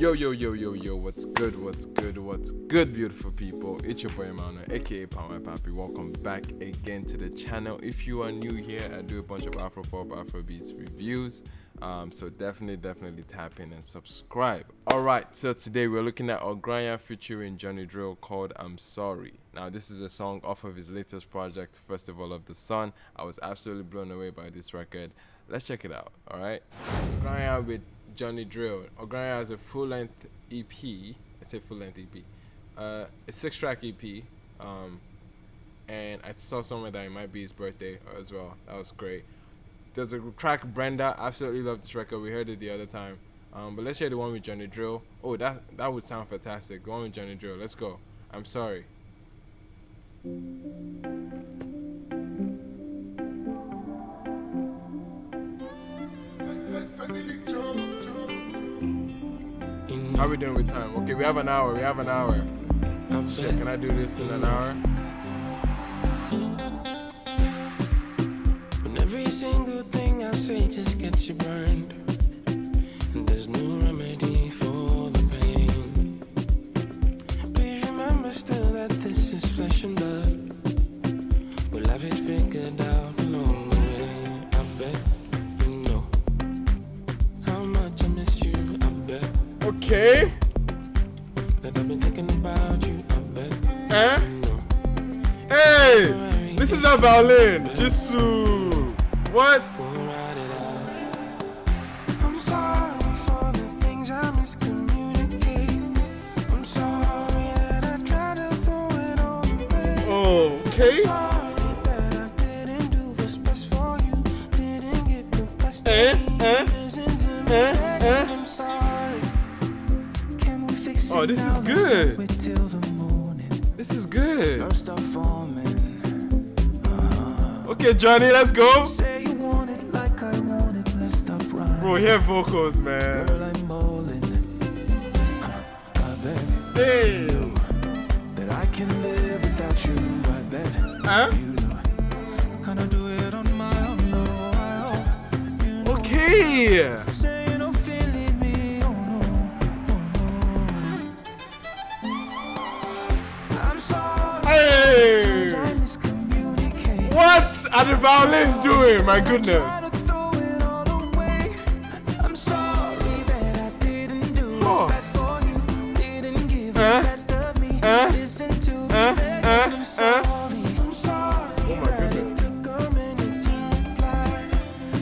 Yo, what's good, beautiful people? It's your boy Emmanuel, aka palmwinepapi. Welcome back again to the channel. If you are new here, I do a bunch of Afropop, Afrobeats reviews. So definitely tap in and subscribe. Alright, so today we're looking at Ogranya featuring Drille called I'm Sorry. Now this is a song off of his latest project, Festival of the Sun. I was absolutely blown away by this record. Let's check it out, alright? Ogranya with Drille. Ogranya has a full-length EP. I say full-length EP. A 6-track EP. And I saw somewhere that it might be his birthday as well. That was great. There's a track Brenda. Absolutely love this record. We heard it the other time. But let's hear the one with Drille. Oh, that would sound fantastic. The one with Drille. Let's go. I'm Sorry. How we doing with time? Okay, we have an hour. Shit, can I do this in an hour? When every single thing I say just gets you burned, and there's no remedy for the pain. Please remember still that this is flesh and blood. We'll have it figured out along the way. I bet you know how much I miss you. I bet. Okay. That I've been thinking about you. I bet. You know. Hey, this is a violin. Jisu. What? I'm sorry for the things I miscommunicate. I'm sorry that I tried to throw it all away. Okay. Sorry that I didn't do what's best for you. Didn't give the best of me. Listen to me. I'm sorry. Can we fix it? Oh, this is now? good. Wait till the morning. This is good. Don't stop forming. Okay, Johnny, let's go. Say you want it like I want it. Let's stop running. Bro, hear vocals, man. Girl, I'm ballin'. I bet Hey. that I can live without you. I bet you know I gonna do it on my own. No, I hope you know. Okay. Say you don't feel leave me. Oh no, I'm sorry. Hey. Sometimes I miscommunicate. What are the violins doing? My goodness. Try to throw it all away. I'm sorry that I didn't do what's best for you. Didn't give the best of me. Listen to me. I'm sorry. I'm sorry that it took a minute to reply.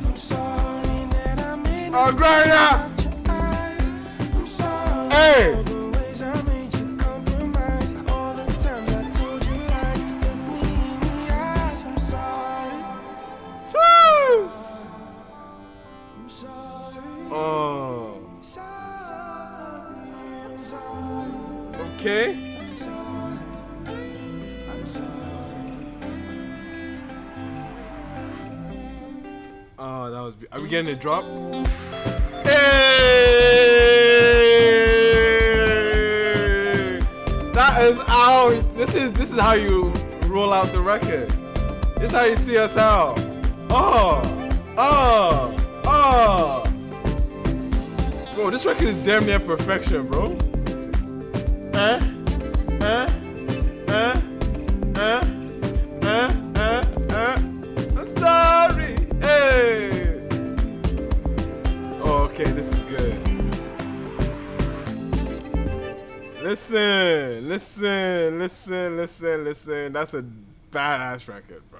I'm sorry that I made you Ogranya. out your eyes. I'm sorry Hey. for the ways I made you compromise. All the times I told you lies. Look me in the eyes. I'm sorry. Woo. I'm sorry. Oh. Sorry. I'm sorry. Okay. I'm sorry. I'm sorry. Oh, that was. Are we getting a drop? Hey! That is how. This is how you roll out the record. This is how you see us out. Oh. Bro, this record is damn near perfection, bro. I'm sorry. Hey. Oh, okay, this is good. Listen. That's a badass record, bro.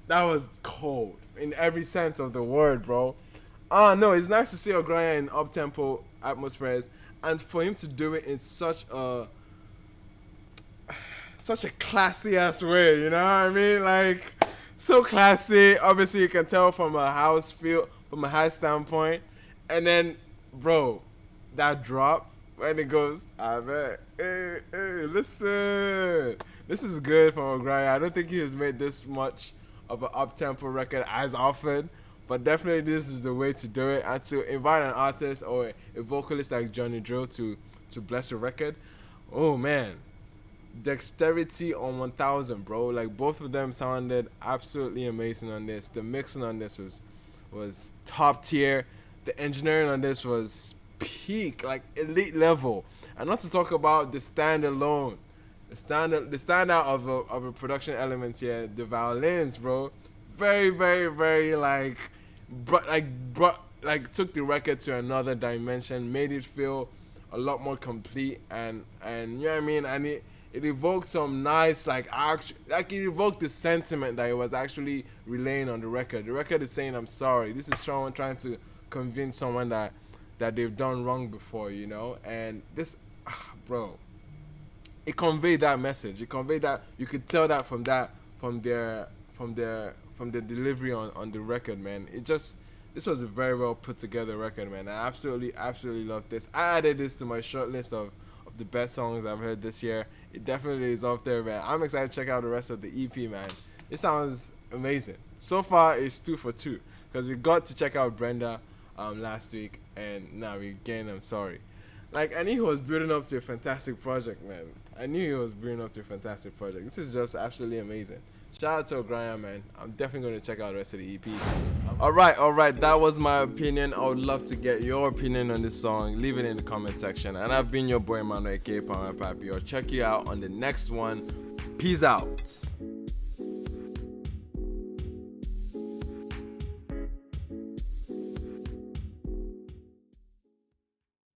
That was cold in every sense of the word, bro. No, it's nice to see Ogranya in up-tempo atmospheres, and for him to do it in such a classy ass way, you know what I mean? Like, so classy. Obviously, you can tell from a house feel, from a high standpoint, and then, bro, that drop when it goes, I bet, hey, listen, this is good from Ogranya. I don't think he has made this much of an up-tempo record as often, but definitely this is the way to do it, and to invite an artist or a vocalist like Drille to bless a record. Oh man, dexterity on 1000, bro. Like, both of them sounded absolutely amazing on this. The mixing on this was top tier. The engineering on this was peak, like elite level. And not to talk about the standalone, the standout of a production elements here, the violins, bro. Very, very, very took the record to another dimension, made it feel a lot more complete, and you know what I mean. And it evoked some nice it evoked the sentiment that it was actually relaying on the record. The record is saying, I'm sorry. This is someone trying to convince someone that they've done wrong before, you know. And this, bro, it conveyed that message. It conveyed that. You could tell that from their delivery on the record, man. This was a very well put together record, man. I absolutely love this. I added this to my short list of the best songs I've heard this year. It definitely is up there, man. I'm excited to check out the rest of the EP, man. It sounds amazing. So far, it's 2 for 2 because we got to check out Brenda last week, and now I'm sorry. Like, I knew he was building up to a fantastic project, man. This is just absolutely amazing. Shout out to Ogranya, man. I'm definitely going to check out the rest of the EP. Alright, that was my opinion. I would love to get your opinion on this song. Leave it in the comment section. And I've been your boy, Emmanuel, aka palmwinepapi. I'll check you out on the next one. Peace out.